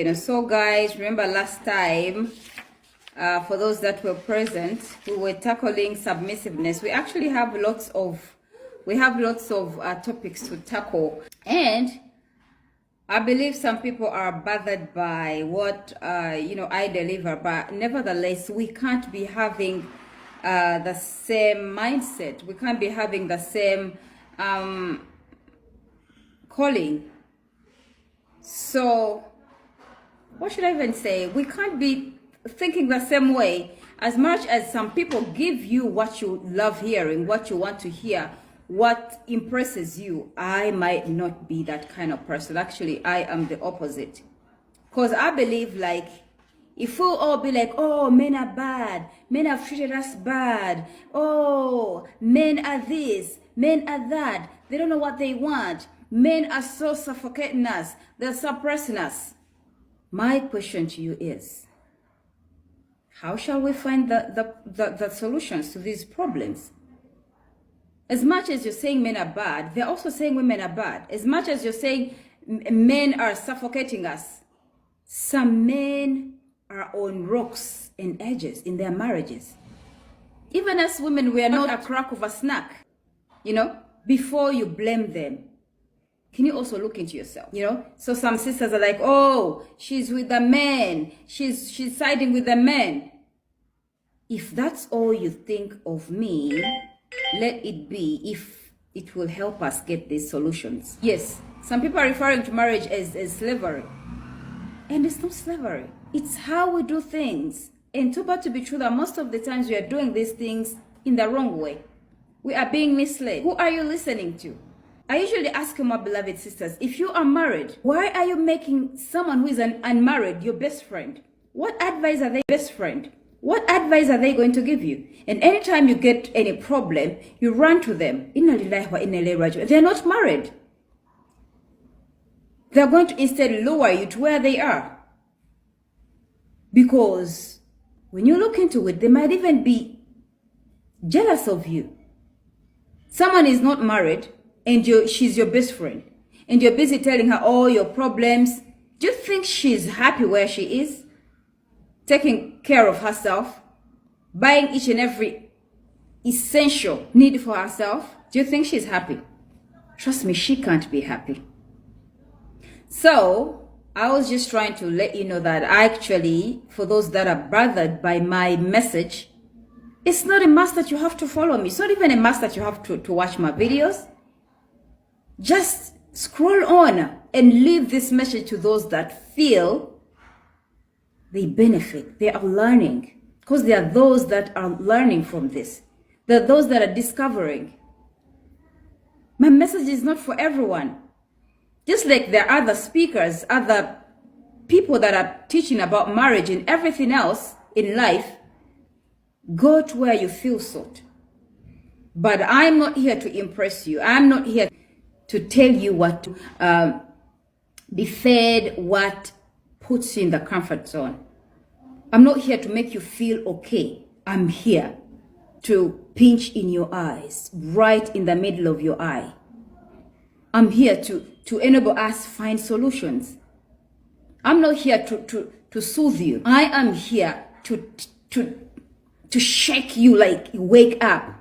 So guys, remember last time, for those that were present, we were tackling submissiveness. We actually have lots of topics to tackle, and I believe some people are bothered by what I deliver, but nevertheless, we can't be having the same mindset. We can't be having the same calling. So what should I even say? We can't be thinking the same way. As much as some people give you what you love hearing, what you want to hear, what impresses you, I might not be that kind of person. Actually, I am the opposite. Because I believe, like, if we'll all be like, oh, men are bad, men have treated us bad, oh, men are this, men are that, they don't know what they want, men are so suffocating us, they're suppressing us. My question to you is, how shall we find the solutions to these problems? As much as you're saying men are bad, they're also saying women are bad. As much as you're saying men are suffocating us, some men are on rocks and edges in their marriages. Even as women, we are not a crack of a snack, before you blame them. Can you also look into yourself? So some sisters are like, oh, she's with the men. She's siding with the men. If that's all you think of me, let it be, if it will help us get these solutions. Yes, some people are referring to marriage as slavery. And it's not slavery. It's how we do things. And too bad to be true that most of the times we are doing these things in the wrong way. We are being misled. Who are you listening to? I usually ask you, my beloved sisters, if you are married, why are you making someone who is unmarried your best friend? What advice are they best friend? What advice are they going to give you? And anytime you get any problem, you run to them. They're not married. They're going to instead lower you to where they are. Because when you look into it, they might even be jealous of you. Someone is not married, and she's your best friend, and you're busy telling her all your problems. Do you think she's happy where she is? Taking care of herself, buying each and every essential need for herself. Do you think she's happy? Trust me, she can't be happy. So I was just trying to let you know that actually, for those that are bothered by my message, it's not a must that you have to follow me. It's not even a must that you have to watch my videos. Just scroll on and leave this message to those that feel they benefit, they are learning. Because there are those that are learning from this. There are those that are discovering. My message is not for everyone. Just like there are other speakers, other people that are teaching about marriage and everything else in life, go to where you feel sought. But I'm not here to impress you. I'm not here to tell you what to be fed, what puts you in the comfort zone. I'm not here to make you feel okay. I'm here to pinch in your eyes, right in the middle of your eye. I'm here to enable us find solutions. I'm not here to soothe you. I am here to shake you, like wake up.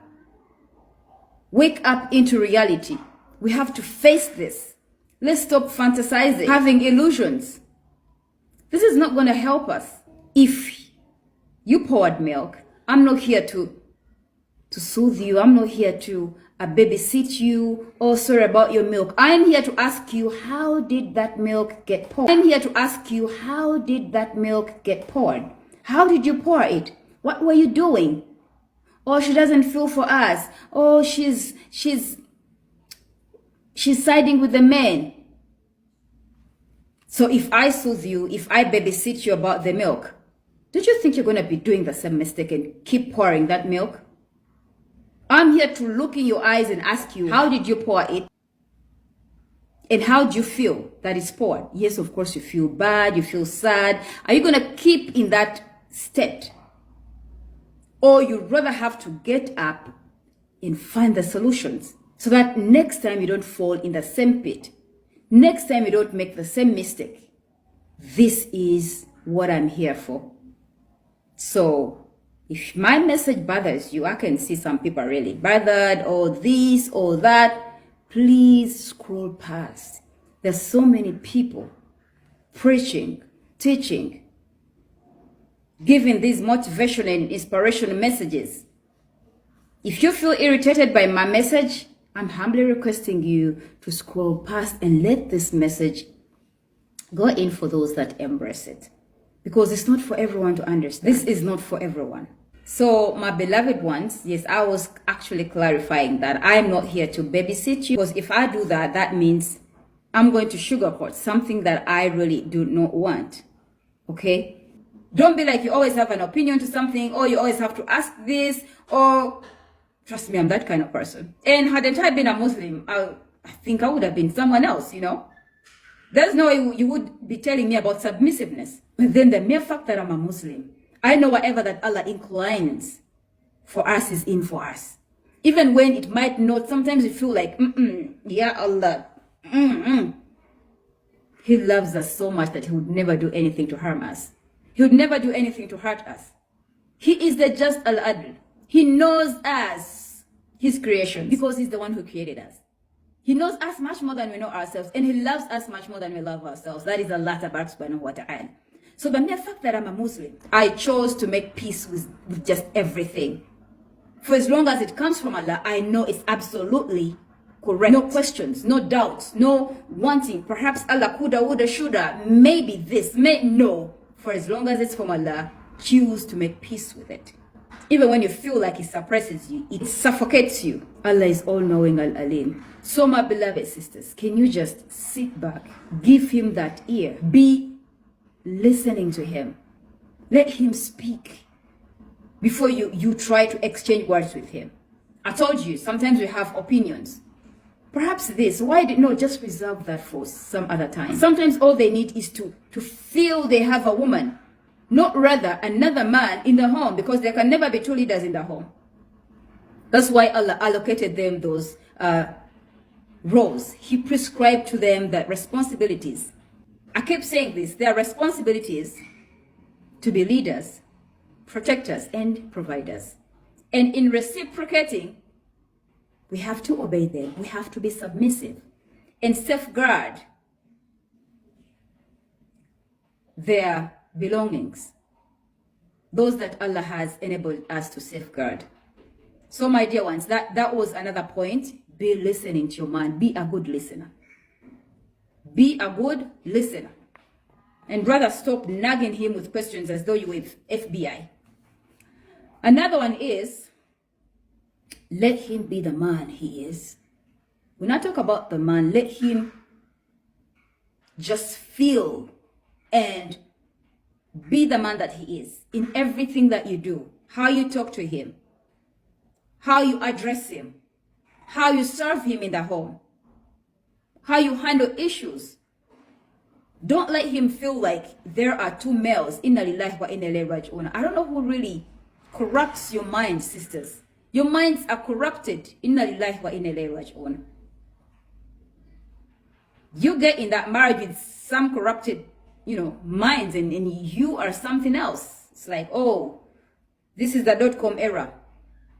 Wake up into reality. We have to face this. Let's stop fantasizing, having illusions. This is not going to help us. If you poured milk, I'm not here to soothe you. I'm not here to babysit you. Oh, sorry about your milk. I'm here to ask you, how did that milk get poured? I'm here to ask you, how did that milk get poured? How did you pour it? What were you doing? Oh, she doesn't feel for us. Oh, she's siding with the men. So if I soothe you, if I babysit you about the milk, don't you think you're going to be doing the same mistake and keep pouring that milk? I'm here to look in your eyes and ask you, how did you pour it? And how do you feel that it's poured? Yes, of course, you feel bad, you feel sad. Are you going to keep in that state? Or you'd rather have to get up and find the solutions so that next time you don't fall in the same pit. Next time you don't make the same mistake. this is what I'm here for. So if my message bothers you, I can see some people are really bothered, or this or that. Please scroll past. There's so many people preaching, teaching, giving these motivation and inspirational messages. If you feel irritated by my message, I'm humbly requesting you to scroll past and let this message go in for those that embrace it. Because it's not for everyone to understand. This is not for everyone. So, my beloved ones, yes, I was actually clarifying that I'm not here to babysit you. Because if I do that, that means I'm going to sugarcoat something that I really do not want. Okay? Don't be like you always have an opinion to something, or you always have to ask this, or trust me, I'm that kind of person. And hadn't I been a Muslim, I think I would have been someone else, you know? There's no way you would be telling me about submissiveness. But then the mere fact that I'm a Muslim, I know whatever that Allah inclines for us is in for us. Even when it might not, sometimes you feel like, yeah, Allah, He loves us so much that He would never do anything to harm us. He would never do anything to hurt us. He is the just Al-Adl. He knows us, His creation, because He's the one who created us. He knows us much more than we know ourselves, and He loves us much more than we love ourselves. That is Allah subhanahu wa ta'ala. So the mere fact that I'm a Muslim, I chose to make peace with just everything. For as long as it comes from Allah, I know it's absolutely correct. No questions, no doubts, no wanting. Perhaps Allah coulda, woulda, shoulda, maybe this, no. For as long as it's from Allah, choose to make peace with it. Even when you feel like it suppresses you, it suffocates you. Allah is all-knowing, Al-Alim. So my beloved sisters, can you just sit back, give Him that ear, be listening to Him. Let Him speak before you try to exchange words with Him. I told you, sometimes we have opinions. Perhaps this, no, just reserve that for some other time. Sometimes all they need is to feel they have a woman, not rather another man in the home, because there can never be two leaders in the home. That's why Allah allocated them those roles. He prescribed to them the responsibilities. I keep saying this, their responsibilities to be leaders, protectors, and providers. And in reciprocating, we have to obey them. We have to be submissive and safeguard their belongings, those that Allah has enabled us to safeguard. So my dear ones, that was another point. Be listening to your man. Be a good listener. Be a good listener. And rather stop nagging him with questions as though you were FBI. Another one is, let him be the man he is. When I talk about the man, let him just feel and be the man that he is in everything that you do. How you talk to him, how you address him, how you serve him in the home, how you handle issues. Don't let him feel like there are two males. Inna lillahi wa inna ilayhi raji'un. I don't know who really corrupts your mind, sisters. Your minds are corrupted. Inna lillahi wa inna ilayhi raji'un. You get in that marriage with some corrupted, minds, and you are something else. It's like, oh, this is the .com era.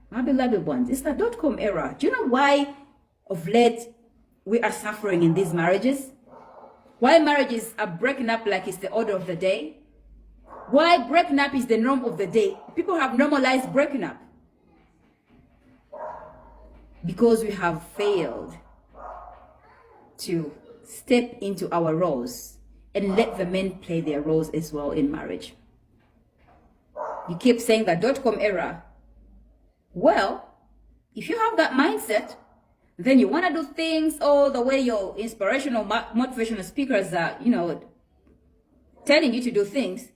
My beloved ones, it's the .com era. Do you know why of late we are suffering in these marriages? Why marriages are breaking up like it's the order of the day? Why breaking up is the norm of the day? People have normalized breaking up. Because we have failed to step into our roles and let the men play their roles as well in marriage. You keep saying the .com era. Well, if you have that mindset, then you want to do things all the way your inspirational, motivational speakers are, telling you to do things.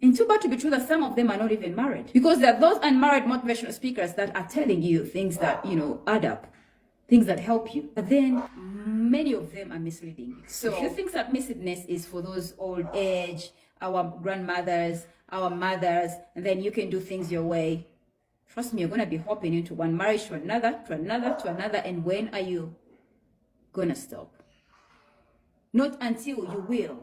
And too bad to be true that some of them are not even married. Because there are those unmarried motivational speakers that are telling you things that, add up. Things that help you. But then many of them are misleading. So if you think submissiveness is for those old age, our grandmothers, our mothers, and then you can do things your way, trust me, you're going to be hopping into one marriage to another, to another, to another. And when are you going to stop? Not until you will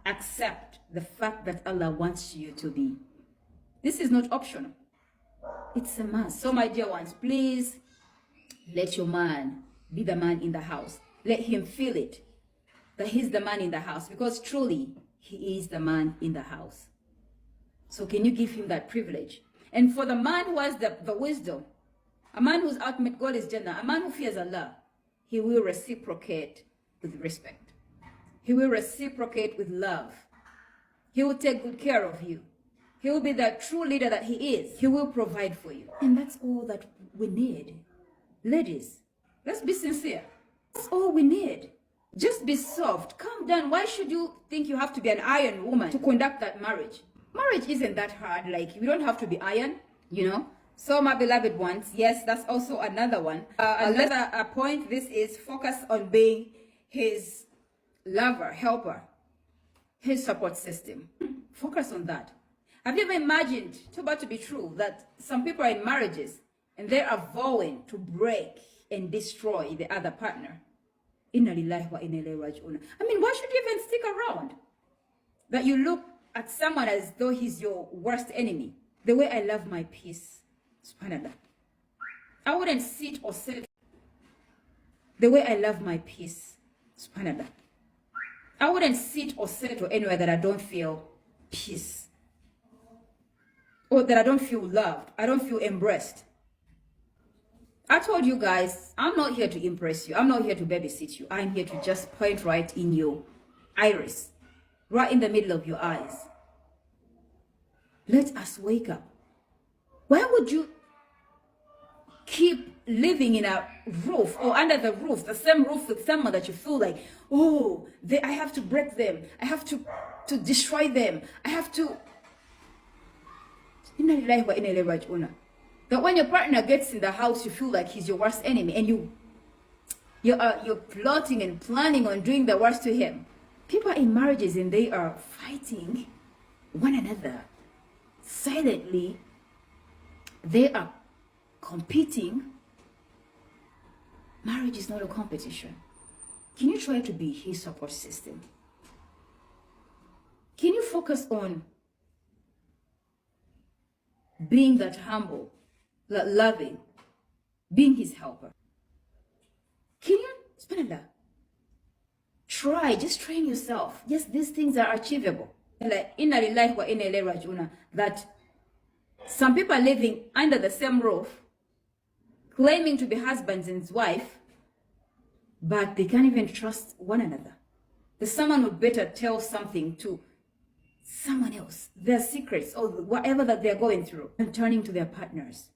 accept the fact that Allah wants you to be. This is not optional. It's a must. So my dear ones, please let your man be the man in the house. Let him feel it, that he's the man in the house, because truly he is the man in the house. So can you give him that privilege? And for the man who has the wisdom, a man whose ultimate goal is Jannah, a man who fears Allah, he will reciprocate with respect. He will reciprocate with love. He will take good care of you. He will be the true leader that he is. He will provide for you. And that's all that we need. Ladies, let's be sincere. That's all we need. Just be soft. Calm down. Why should you think you have to be an iron woman to conduct that marriage? Marriage isn't that hard. Like, you don't have to be iron, you know. So my beloved ones, yes, that's also another one. Another point, this is focus on being his lover, helper, his support system. Focus on that. Have you ever imagined, it's about to be true, that some people are in marriages and they are vowing to break and destroy the other partner? Inna lillahi wa inna ilayhi raji'un. I mean, why should you even stick around? That you look at someone as though he's your worst enemy. The way I love my peace, subhanallah. I wouldn't sit or settle. The way I love my peace, subhanallah. I wouldn't sit or settle anywhere that I don't feel peace. Or that I don't feel loved. I don't feel embraced. I told you guys, I'm not here to impress you. I'm not here to babysit you. I'm here to just point right in your iris. Right in the middle of your eyes. Let us wake up. Why would you keep living in a roof or under the roof, the same roof with someone that you feel like, oh, I have to break them. I have to destroy them. I have to... That when your partner gets in the house, you feel like he's your worst enemy, and you're plotting and planning on doing the worst to him. People are in marriages and they are fighting one another silently. They are competing. Marriage is not a competition. Can you try to be his support system? Can you focus on being that humble, that loving, being his helper? Can you, subhanallah, try, just train yourself. Yes, these things are achievable. Like, inna lillahi wa inna ilayhi raji'un, that some people are living under the same roof, claiming to be husbands and wife, but they can't even trust one another. That someone would better tell something to someone else, their secrets or whatever that they're going through, and turning to their partners.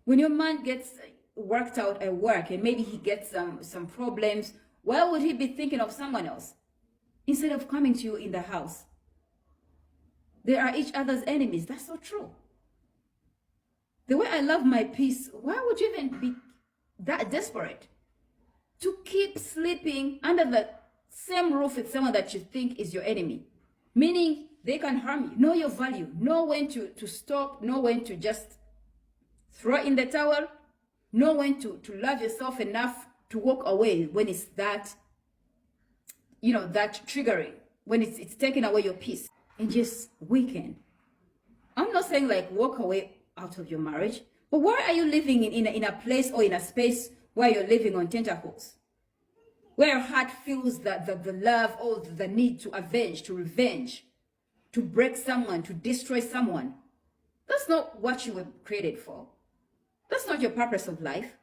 When your man gets worked out at work and maybe he gets some problems, why would he be thinking of someone else instead of coming to you in the house? They are each other's enemies. That's so true. The way I love my peace, why would you even be that desperate to keep sleeping under the same roof with someone that you think is your enemy? Meaning they can harm you. Know your value. Know when to stop. Know when to just throw in the towel. Know when to love yourself enough to walk away when it's that, you know, that triggering. When it's taking away your peace. And just weaken. I'm not saying like walk away out of your marriage. But why are you living in a place or in a space where you're living on tenterhooks? Where your heart feels the love or the need to avenge, to revenge, to break someone, to destroy someone. That's not what you were created for. That's not your purpose of life.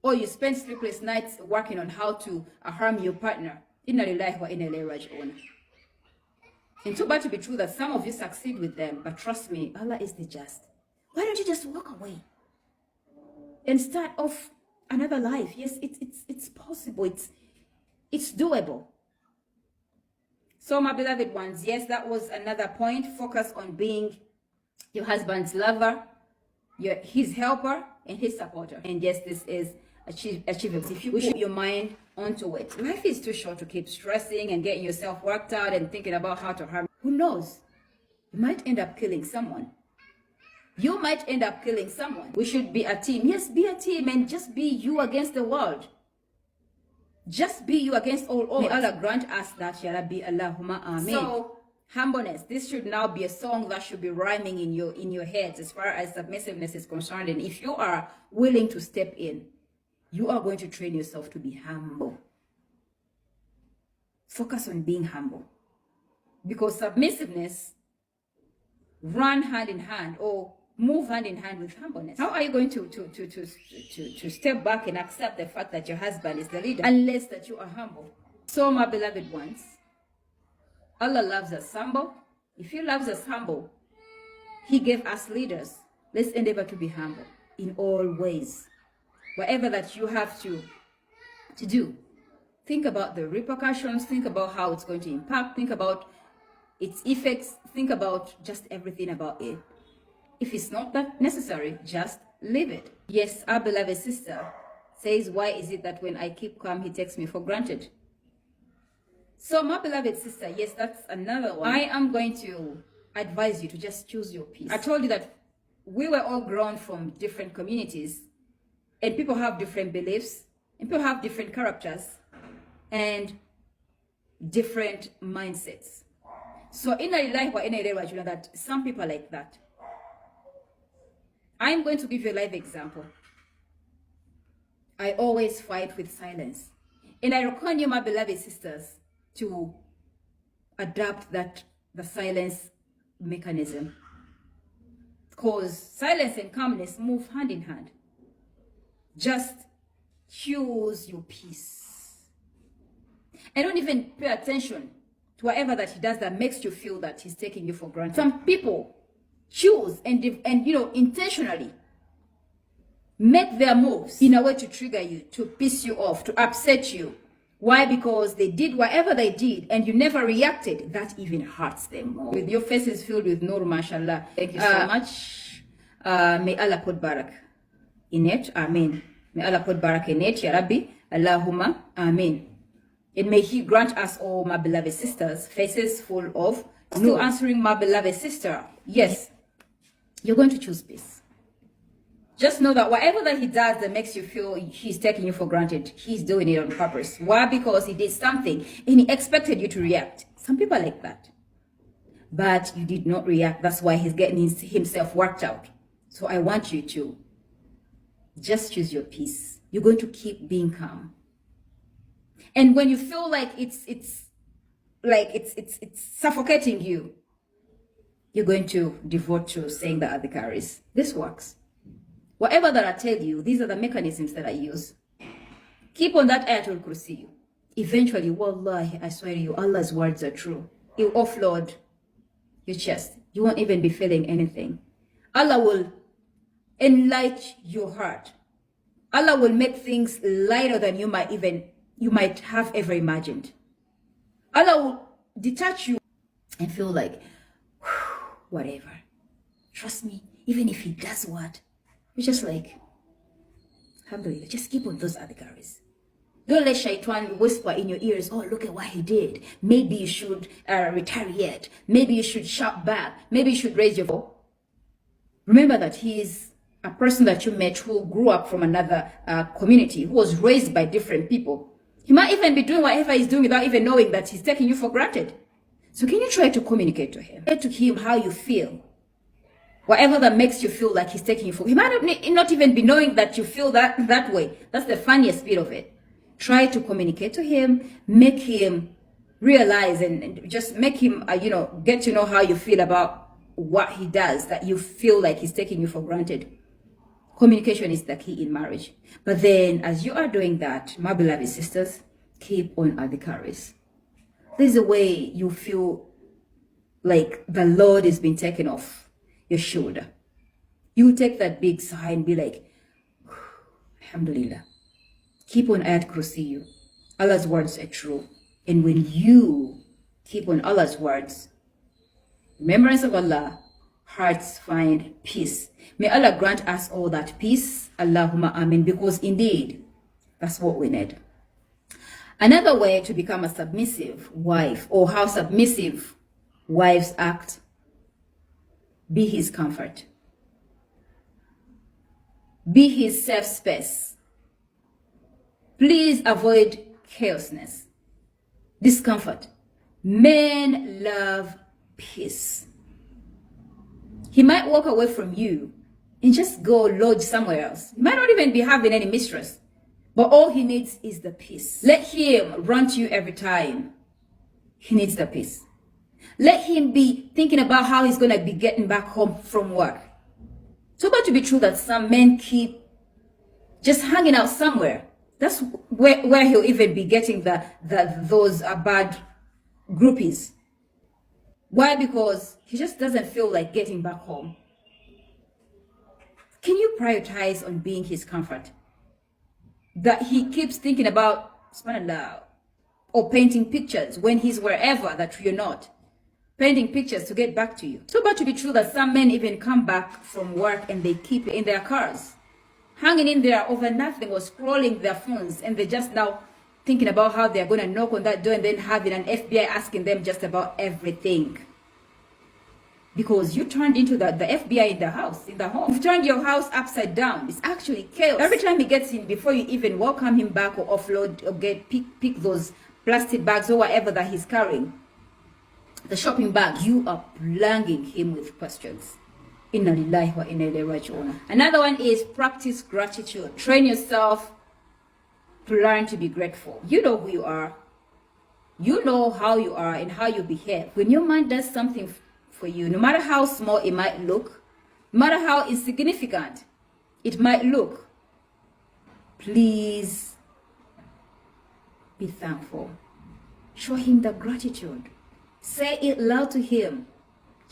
Or you spend sleepless nights working on how to harm your partner. Inna lillahi wa inna ilayhi raji'un. It's too bad to be true that some of you succeed with them, but trust me, Allah is the just. Why don't you just walk away and start off another life? Yes, it's possible. It's doable. So my beloved ones, yes, that was another point. Focus on being your husband's lover, his helper, and his supporter. And yes, this is achievable if you put your mind onto it. Life is too short to keep stressing and getting yourself worked out and thinking about how to harm. Who knows? You might end up killing someone. You might end up killing someone. We should be a team. Yes, be a team and just be you against the world. Just be you against all odds. May Allah grant us that, Ya Rabbi, Allahumma Ameen. So, humbleness. This should now be a song that should be rhyming in your heads as far as submissiveness is concerned. And if you are willing to step in, you are going to train yourself to be humble. Focus on being humble. Because submissiveness run hand in hand or move hand in hand with humbleness. How are you going to step back and accept the fact that your husband is the leader unless that you are humble? So, my beloved ones, Allah loves us humble. If He loves us humble, He gave us leaders. Let's endeavor to be humble in all ways. Whatever that you have to do, think about the repercussions, think about how it's going to impact, think about its effects, think about just everything about it. If it's not that necessary, just leave it. Yes, our beloved sister says, why is it that when I keep calm, he takes me for granted? So, my beloved sister, yes, that's another one. I am going to advise you to just choose your peace. I told you that we were all grown from different communities, and people have different beliefs, and people have different characters, and different mindsets. So, in a life or in a way, you know that some people are like that. I'm going to give you a live example. I always fight with silence. And I reckon you, my beloved sisters, to adapt the silence mechanism. Because silence and calmness move hand in hand. Just choose your peace. And don't even pay attention to whatever that he does that makes you feel that he's taking you for granted. Some people choose and intentionally make their moves in a way to trigger you, to piss you off, to upset you. Why? Because they did whatever they did and you never reacted. That even hurts them more. With your faces filled with nur, mashallah. Thank you so much. May Allah put barak in it. Amen. May Allah put barak in it. Ya Rabbi. Allahumma. Amen. And may He grant us all, my beloved sisters, faces full of nur. Still answering my beloved sister. Yes. You're going to choose peace. Just know that whatever that he does that makes you feel he's taking you for granted, he's doing it on purpose. Why? Because he did something and he expected you to react. Some people are like that. But you did not react. That's why he's getting himself worked out. So I want you to just choose your peace. You're going to keep being calm. And when you feel like it's suffocating you, you're going to devote to saying the adhikaris. This works. Whatever that I tell you, these are the mechanisms that I use. Keep on that ayatul kursi. Eventually, wallahi, I swear to you, Allah's words are true. He'll offload your chest. You won't even be feeling anything. Allah will enlighten your heart. Allah will make things lighter than you might have ever imagined. Allah will detach you and feel like, whatever. Trust me, even if he does what, you're just like, alhamdulillah, just keep on those adhikaris. Don't let shaitan whisper in your ears, oh, look at what he did. Maybe you should retaliate. Maybe you should shout back. Maybe you should raise your voice. Remember that he is a person that you met who grew up from another community, who was raised by different people. He might even be doing whatever he's doing without even knowing that he's taking you for granted. So can you try to communicate to him? Say to him how you feel. Whatever that makes you feel like he's taking you for, he might not even be knowing that you feel that way. That's the funniest bit of it. Try to communicate to him, make him realize and just make him, get to know how you feel about what he does, that you feel like he's taking you for granted. Communication is the key in marriage. But then as you are doing that, my beloved sisters, keep on adhikaris. There's a way you feel like the load has been taken off your shoulder. You take that big sigh and be like, alhamdulillah. Keep on ayat kursiyu. Allah's words are true. And when you keep on Allah's words, remembrance of Allah, hearts find peace. May Allah grant us all that peace. Allahumma amin. Because indeed, that's what we need. Another way to become a submissive wife, or how submissive wives act, be his comfort. Be his safe space. Please avoid chaosness, discomfort. Men love peace. He might walk away from you and just go lodge somewhere else. He might not even be having any mistress, but all he needs is the peace. Let him run to you every time. He needs the peace. Let him be thinking about how he's going to be getting back home from work. It's about to be true that some men keep just hanging out somewhere. That's where he'll even be getting those bad groupies. Why? Because he just doesn't feel like getting back home. Can you prioritize on being his comfort? That he keeps thinking about, subhanallah, or painting pictures when he's wherever that you're not. Painting pictures to get back to you. It's about to be true that some men even come back from work and they keep it in their cars, hanging in there over nothing or scrolling their phones, and they're just now thinking about how they're going to knock on that door and then having an FBI asking them just about everything. Because you turned into the FBI in the house, in the home. You've turned your house upside down. It's actually chaos. Every time he gets in, before you even welcome him back or offload or pick those plastic bags or whatever that he's carrying, the shopping bag, you are plaguing him with questions. Inna lillahi wa inna ilayhi raji'un. Another one is practice gratitude. Train yourself to learn to be grateful. You know who you are. You know how you are and how you behave. When your man does something for you, no matter how small it might look, no matter how insignificant it might look, please be thankful. Show him the gratitude. Say it loud to him.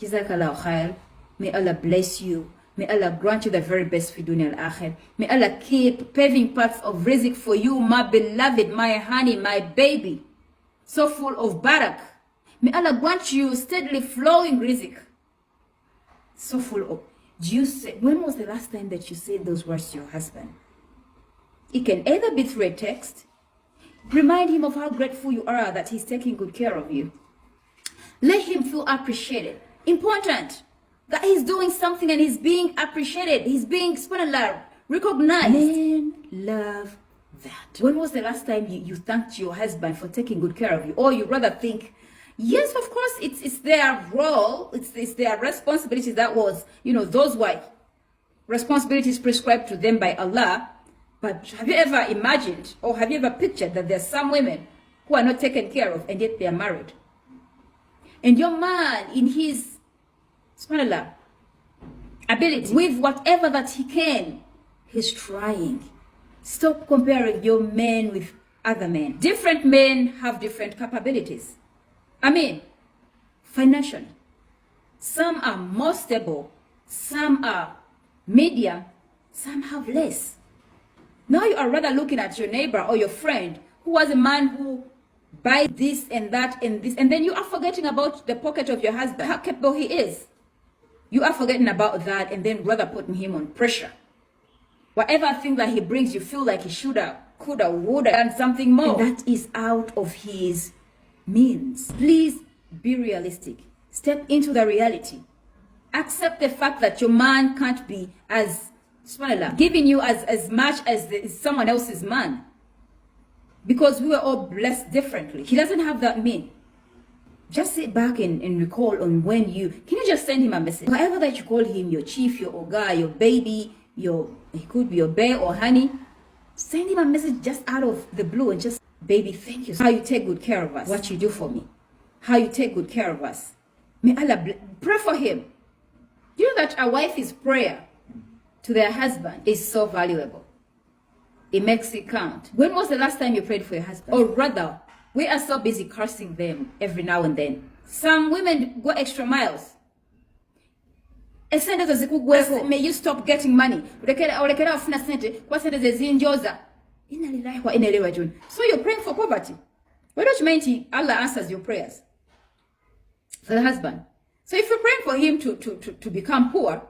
Jazakallahu khair. May Allah bless you. May Allah grant you the very best for dunya al-akhir. May Allah keep paving paths of rizq for you, my beloved, my honey, my baby. So full of barak. May Allah grant you steadily flowing rizq. So full of... when was the last time that you said those words to your husband? It can either be through a text. Remind him of how grateful you are that he's taking good care of you. Let him feel appreciated. Important that he's doing something and he's being appreciated. He's being, subhanallah, recognized. Men love that. When was the last time you thanked your husband for taking good care of you? Or you rather think, yes, of course, it's their role, it's their responsibilities. That was, those were responsibilities prescribed to them by Allah. But have you ever imagined or have you ever pictured that there's some women who are not taken care of and yet they are married? And your man, in his, subhanallah, ability, with whatever that he can, he's trying. Stop comparing your men with other men. Different men have different capabilities. Financially. Some are more stable, some are medium, some have less. Now you are rather looking at your neighbor or your friend who was a man who buys this and that and this, and then you are forgetting about the pocket of your husband, how capable he is. You are forgetting about that and then rather putting him on pressure. Whatever thing that he brings, you feel like he should have, could have, would have done something more. And that is out of his means. Please be realistic. Step into the reality. Accept the fact that your man can't be as, subhanallah, giving you as much as someone else's man. Because we were all blessed differently. He doesn't have that mean. Just sit back and recall on when can you just send him a message? Whatever that you call him, your chief, your oga, your baby, he could be your bear or honey. Send him a message just out of the blue and just, baby, thank you. How you take good care of us. What you do for me. How you take good care of us. May Allah pray for him. You know that a wife's prayer to their husband is so valuable. It makes it count. When was the last time you prayed for your husband? Or rather, we are so busy cursing them every now and then. Some women go extra miles. May you stop getting money. So you're praying for poverty. Why don't you mind Allah answers your prayers for the husband? So if you're praying for him to become poor,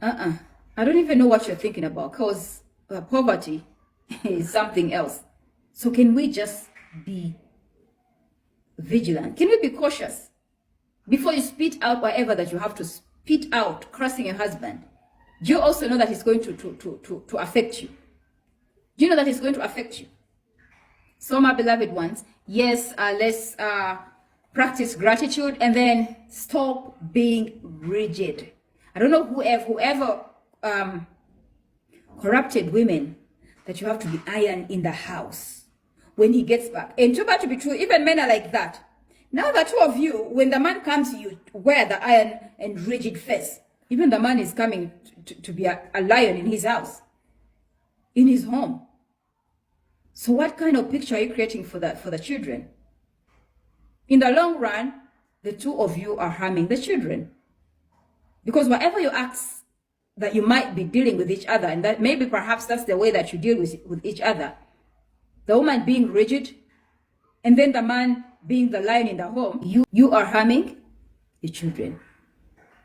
I don't even know what you're thinking about, because poverty is something else. So can we just be vigilant? Can we be cautious? Before you spit out whatever that you have to spit out, cursing your husband, do you also know that it's going to affect you? Do you know that it's going to affect you? So, my beloved ones, yes, let's practice gratitude and then stop being rigid. I don't know whoever corrupted women, that you have to be iron in the house when he gets back. And too bad to be true, even men are like that. Now the two of you, when the man comes, you wear the iron and rigid face. Even the man is coming to be a lion in his house, in his home. So what kind of picture are you creating for the children? In the long run, the two of you are harming the children. Because whatever you act that you might be dealing with each other, and that maybe perhaps that's the way that you deal with each other. The woman being rigid, and then the man being the lion in the home, you are harming the children.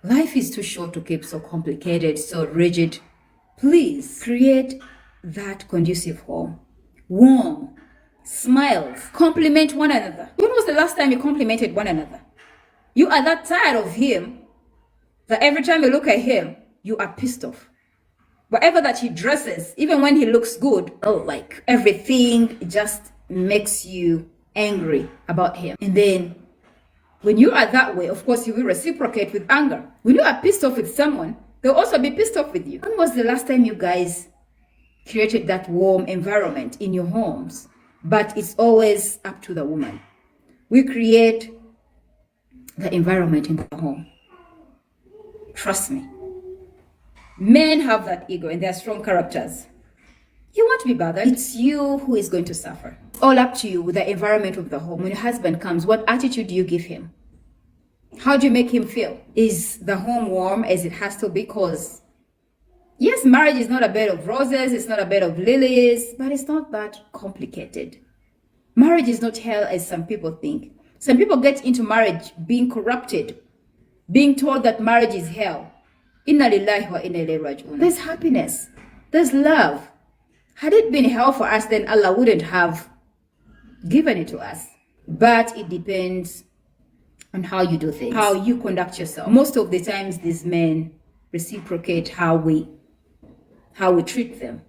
Life is too short to keep so complicated, so rigid. Please create that conducive home. Warm, smiles, compliment one another. When was the last time you complimented one another? You are that tired of him that every time you look at him, you are pissed off. Whatever that he dresses, even when he looks good, like everything just makes you angry about him. And then when you are that way, of course, you will reciprocate with anger. When you are pissed off with someone, they'll also be pissed off with you. When was the last time you guys created that warm environment in your homes? But it's always up to the woman. We create the environment in the home. Trust me. Men have that ego and they're strong characters. You want to be bothered. It's you who is going to suffer. All up to you with the environment of the home. When your husband comes, what attitude do you give him? How do you make him feel? Is the home warm as it has to be? Because yes, marriage is not a bed of roses. It's not a bed of lilies, but it's not that complicated. Marriage is not hell as some people think. Some people get into marriage being corrupted, being told that marriage is hell. Inna lillahi wa inna ilayhi raji'un. There's happiness. There's love. Had it been hell for us, then Allah wouldn't have given it to us. But it depends on how you do things, how you conduct yourself. Most of the times, these men reciprocate how we treat them.